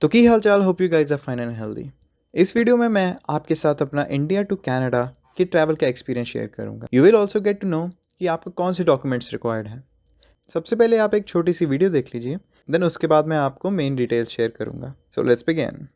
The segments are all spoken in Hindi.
तो की हाल चाल, hope you guys are fine and healthy. इस वीडियो में मैं आपके साथ अपना इंडिया टू कनाडा की ट्रैवल का एक्सपीरियंस शेयर करूंगा। You will also get to know कि आपको कौन से डॉक्यूमेंट्स रिक्वायर्ड हैं। सबसे पहले आप एक छोटी सी वीडियो देख लीजिए, देन उसके बाद मैं आपको मेन डिटेल्स शेयर करूंगा। So let's begin.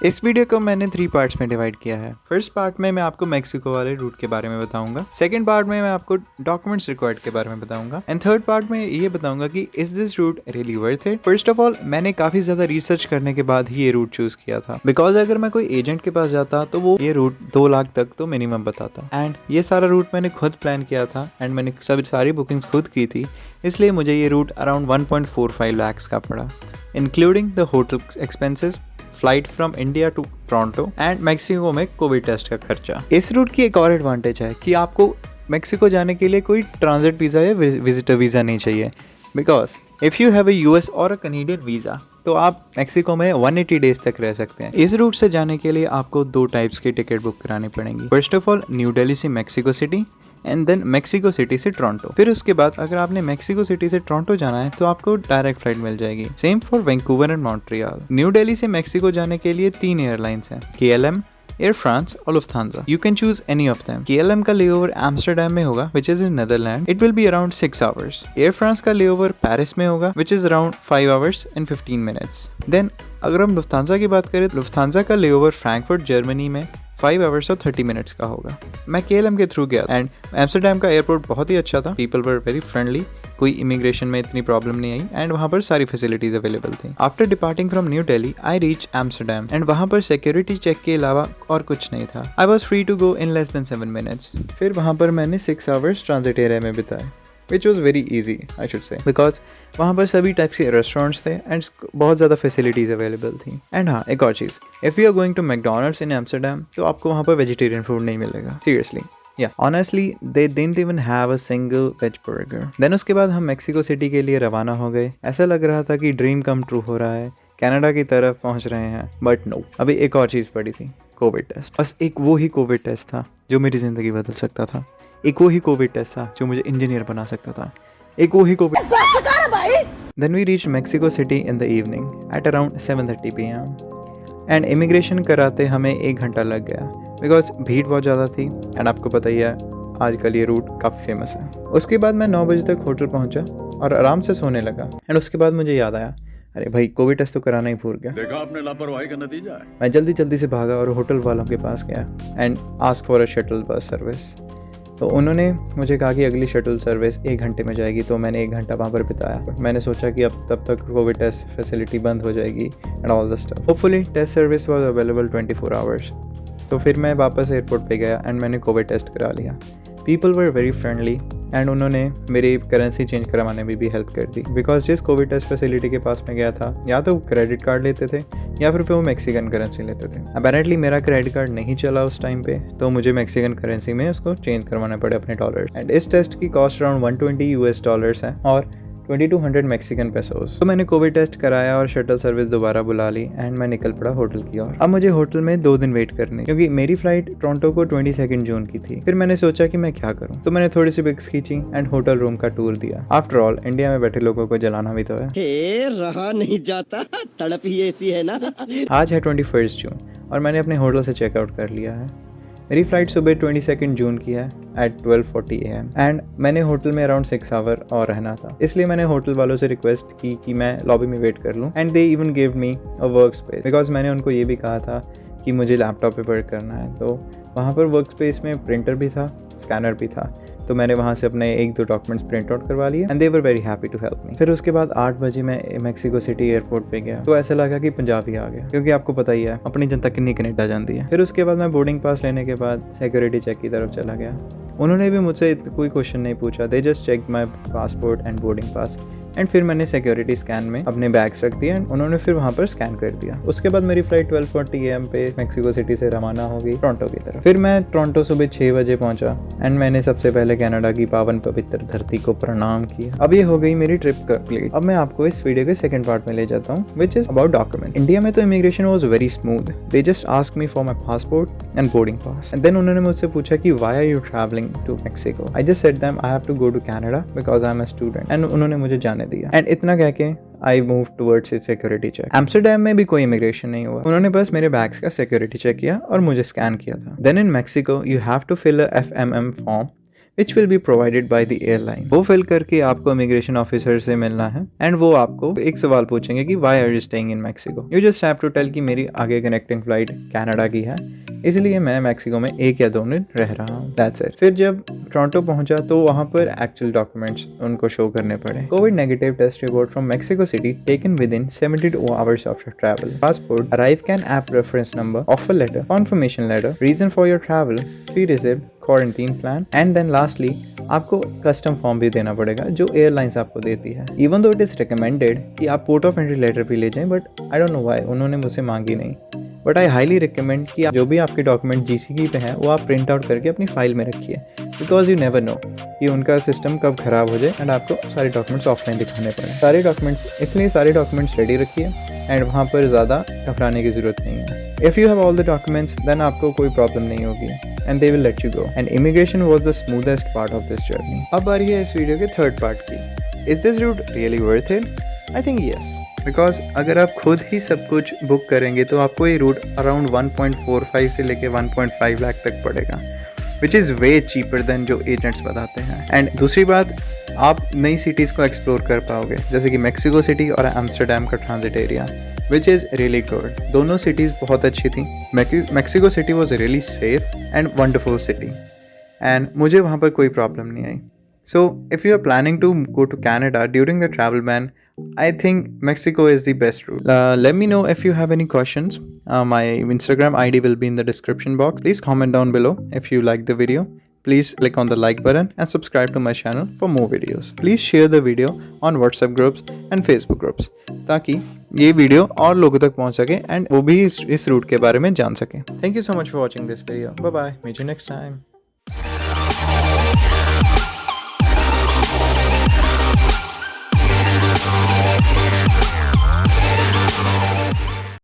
इस वीडियो को मैंने 3 पार्ट्स में डिवाइड किया है। फर्स्ट पार्ट में मैं आपको मेक्सिको वाले रूट के बारे में बताऊंगा, सेकंड पार्ट में मैं आपको डॉक्यूमेंट्स रिक्वायर्ड के बारे में बताऊंगा, एंड थर्ड पार्ट में ये बताऊंगा कि is this route really worth it. First of all, मैंने काफी ज्यादा रिसर्च करने के बाद ही ये रूट चूज किया था, बिकॉज अगर मैं कोई एजेंट के पास जाता तो वो ये रूट 2 लाख तक तो मिनिमम बताता, एंड ये सारा रूट मैंने खुद प्लान किया था एंड मैंने सारी बुकिंग्स खुद की थी, इसलिए मुझे ये रूट अराउंड 1.45 lakhs का पड़ा, including the hotel expenses, flight from India to Toronto and Mexico में कोविड टेस्ट का खर्चा। इस रूट की एक और एडवांटेज है कि आपको मैक्सिको जाने के लिए कोई ट्रांजिट वीज़ा या विजिटर वीज़ा नहीं चाहिए, because if you have a US और अ कैनेडियन वीज़ा तो आप मैक्सिको में 180 डेज तक रह सकते हैं। इस रूट से जाने के लिए आपको 2 टाइप्स की टिकट बुक करानी पड़ेंगी। First of all, New Delhi से Mexico City and then Mexico City से टोरंटो। फिर उसके बाद अगर आपने मेक्सिको सिटी से टोरंटो जाना है तो आपको डायरेक्ट फ्लाइट मिल जाएगी। Same for Vancouver and Montreal. New Delhi से मेक्सिको जाने के लिए 3 एयरलाइंस हैं, KLM, एयर फ्रांस और Lufthansa. You can choose any of them. KLM का लेओवर एम्स्टरडैम में होगा which is in Netherland, it will be around 6 hours. Air France का लेओवर पेरिस में होगा which is around 5 hours and 15 minutes. Then अगर हम लुफ्थांसा की बात करें, लुफ्थांसा का लेओवर फ्रैंकफर्ट जर्मनी में 5 आवर्स और 30 मिनट्स का होगा। मैं KLM के थ्रू गया एंड एम्स्टरडैम का एयरपोर्ट बहुत ही अच्छा था, पीपल वर वेरी फ्रेंडली, कोई इमिग्रेशन में इतनी प्रॉब्लम नहीं आई एंड वहाँ पर सारी फैसिलिटीज अवेलेबल थी। After departing from new Delhi I reach Amsterdam and वहाँ पर सिक्योरिटी चेक के अलावा और कुछ नहीं था। I was free to go in less than 7 minutes. फिर वहाँ पर मैंने 6 आवर्स ट्रांजिट एरिया में बिताए which was very easy I should say, because वहाँ पर सभी टाइप्स के रेस्टोरेंट्स थे एंड बहुत ज़्यादा फैसिलिटीज़ अवेलेबल थी। एंड हाँ, एक और चीज़, if you are going to McDonald's in Amsterdam तो आपको वहाँ पर वेजिटेरियन फूड नहीं मिलेगा, seriously. honestly they didn't even have a single veg burger. Then उसके बाद हम मेक्सिको सिटी के लिए रवाना हो गए। ऐसा लग रहा था कि ड्रीम कम ट्रू हो रहा है, कनाडा की तरफ पहुंच रहे हैं, बट नो। अभी एक और चीज़ पड़ी थी, कोविड टेस्ट। बस एक वो ही कोविड टेस्ट था जो मेरी ज़िंदगी बदल सकता था, एक वो ही कोविड टेस्ट था जो मुझे इंजीनियर बना सकता था, एक वो ही Covid. Then we reached Mexico City in the evening at around 7:30 PM and immigration कराते हमें 1 घंटा लग गया बिकॉज भीड़ बहुत ज़्यादा थी एंड आपको पता ही है आजकल ये रूट काफ़ी फेमस है। उसके बाद मैं 9 बजे तक होटल पहुंचा और आराम से सोने लगा एंड उसके बाद मुझे याद आया, अरे भाई कोविड टेस्ट तो कराना ही भूल गया। देखा आपने लापरवाही का नतीजा है। मैं जल्दी से भागा और होटल वालों के पास गया and ask for a shuttle bus service. तो उन्होंने मुझे कहा कि अगली शटल सर्विस 1 घंटे में जाएगी, तो मैंने 1 घंटा वहाँ पर बिताया। मैंने सोचा कि अब तब तक कोविड टेस्ट फैसिलिटी बंद हो जाएगी and all the stuff. Hopefully test service was available 24 hours. तो फिर मैं वापस एयरपोर्ट पे गया एंड मैंने कोविड टेस्ट करा लिया। People were very friendly and उन्होंने मेरी करेंसी चेंज करवाने में भी हेल्प कर दी बिकॉज जिस कोविड टेस्ट फैसिलिटी के पास मैं गया था या तो क्रेडिट कार्ड लेते थे या फिर वो मैक्सिकन करेंसी लेते थे। अपेरेंटली मेरा क्रेडिट कार्ड नहीं चला उस टाइम पे, तो मुझे मैक्सिकन करेंसी में उसको चेंज करवाने पड़े अपने डॉलर। एंड इस टेस्ट की कॉस्ट अराउंड $120 है और 2200 मैक्सिकन पेसोस। तो मैंने कोविड टेस्ट कराया और शटल सर्विस दोबारा बुला ली एंड मैं निकल पड़ा होटल की ओर। अब मुझे होटल में 2 दिन वेट करनी क्योंकि मेरी फ्लाइट टोरंटो को 22 जून की थी। फिर मैंने सोचा कि मैं क्या करूं, तो मैंने थोड़ी सी पिक्स खींची एंड होटल रूम का टूर दिया। आफ्टर ऑल इंडिया में बैठे लोगों को जलाना भी तो है। रहा नहीं जाता, तड़प ही ऐसी है ना। आज है 21 जून और मैंने अपने होटल से चेकआउट कर लिया है। मेरी फ़्लाइट सुबह 22 जून की है एट 12:40 AM एंड मैंने होटल में अराउंड 6 आवर और रहना था, इसलिए मैंने होटल वालों से रिक्वेस्ट की कि मैं लॉबी में वेट कर लूँ and they even give me a work space because मैंने उनको ये भी कहा था कि मुझे लैपटॉप पे वर्क करना है। तो वहाँ पर वर्क स्पेस में प्रिंटर भी था, स्कैनर भी था, तो मैंने वहाँ से अपने 1-2 डॉक्यूमेंट्स प्रिंट आउट करवा लिए and they were very happy to help me. फिर उसके बाद 8 बजे मैं मेक्सिको सिटी एयरपोर्ट पे गया, तो ऐसा लगा कि पंजाब ही आ गया क्योंकि आपको पता ही है अपनी जनता कितनी कनेक्ट आ जाती है। फिर उसके बाद मैं बोर्डिंग पास लेने के बाद सिक्योरिटी चेक की तरफ चला गया। उन्होंने भी मुझसे कोई क्वेश्चन नहीं पूछा, they just check my passport and boarding pass and फिर मैंने सिक्योरिटी स्कैन में अपने बैग्स रख दिए एंड उन्होंने फिर वहाँ पर स्कैन कर दिया। उसके बाद मेरी फ्लाइट 12:40 AM पे मेक्सिको सिटी से रवाना हो गई टोरंटो की तरफ। फिर मैं टोरंटो सुबह 6 बजे पहुंचा एंड मैंने सबसे पहले कनाडा की पावन पवित्र धरती को प्रणाम किया। अब ये हो गई मेरी ट्रिप कंप्लीट। अब मैं आपको इस वीडियो के सेकंड पार्ट में ले जाता हूँ which is about document. India में तो immigration was very smooth, they just ask me for my passport and boarding pass and then उन्होंने मुझसे पूछा कि why are you travelling to Mexico. I just said them I have to go to Canada because I am a student and उन्होंने मुझे जाने दिया एंड इतना कह के I move towards it security check. Amsterdam में भी कोई इमिग्रेशन नहीं हुआ, उन्होंने बस मेरे बैग्स का सिक्योरिटी चेक किया और मुझे स्कैन किया था। Then in Mexico you have to fill a FMM form which will be provided by the airline। वो फिल करके आपको इमिग्रेशन ऑफिसर से मिलना है एंड वो आपको एक सवाल पूछेंगे कि why are you staying in Mexico। You just have to tell कि मेरी आगे कनेक्टिंग फ्लाइट कनाडा की है, इसलिए मैं मेक्सिको में 1 या 2 दिन रह रहा हूँ। That's it। फिर जब टोरंटो पहुंचा तो वहाँ पर एक्चुअल डॉक्यूमेंट्स उनको शो करने पड़े। COVID negative test report from Mexico City taken within 72 hours after travel, passport, arrive can app reference number, offer letter, confirmation letter, reason for your travel, fee receipt, quarantine plan and then lastly आपको कस्टम फॉर्म भी देना पड़ेगा जो एयरलाइंस आपको देती है। Even though it is recommended कि आप पोर्ट ऑफ एंट्री लेटर भी ले जाएं, but I don't know why उन्होंने मुझसे मांगी नहीं। बट आई हाईली रिकमेंड कि जो भी आपके डॉक्यूमेंट GCK पे हैं वो आप प्रिंट आउट करके अपनी फाइल में रखिए बिकॉज यू नेवर नो कि उनका सिस्टम कब खराब हो जाए एंड आपको सारे डॉक्यूमेंट्स ऑफलाइन दिखाने पड़े। सारे डॉक्यूमेंट्स रेडी रखिए एंड वहाँ पर ज़्यादा घबराने की ज़रूरत नहीं है। If you have all the documents then आपको कोई प्रॉब्लम नहीं होगी। and they will let you go. And immigration was the smoothest part of this journey. अब आ रही है इस वीडियो के थर्ड पार्ट की. Is this route really worth it? I think yes. Because अगर आप खुद ही सब कुछ बुक करेंगे तो आपको ये रूट अराउंड 1.45 से लेके 1.5 लाख तक पड़ेगा, which is way cheaper than जो एजेंट्स बताते हैं. एंड दूसरी बात, आप नई सिटीज़ को एक्सप्लोर कर पाओगे, जैसे कि मेक्सिको सिटी और एम्स्टर्डम का transit area, which is really good. दोनों सिटीज़ बहुत अच्छी थी. Mexico city was really safe and wonderful city, and मुझे वहाँ पर कोई प्रॉब्लम नहीं आई. So if you are planning to go to Canada during the travel ban, I think Mexico is the best route. Let me know if you have any questions. My Instagram ID will be in the description box. Please comment down below if you like the video. Please click on the like button and subscribe to my channel for more videos. Please share the video on WhatsApp groups and Facebook groups ताकि ये वीडियो और लोगों तक पहुंच सके एंड वो भी इस रूट के बारे में जान सके. Thank you so much for watching this video. Bye bye. Meet you next time.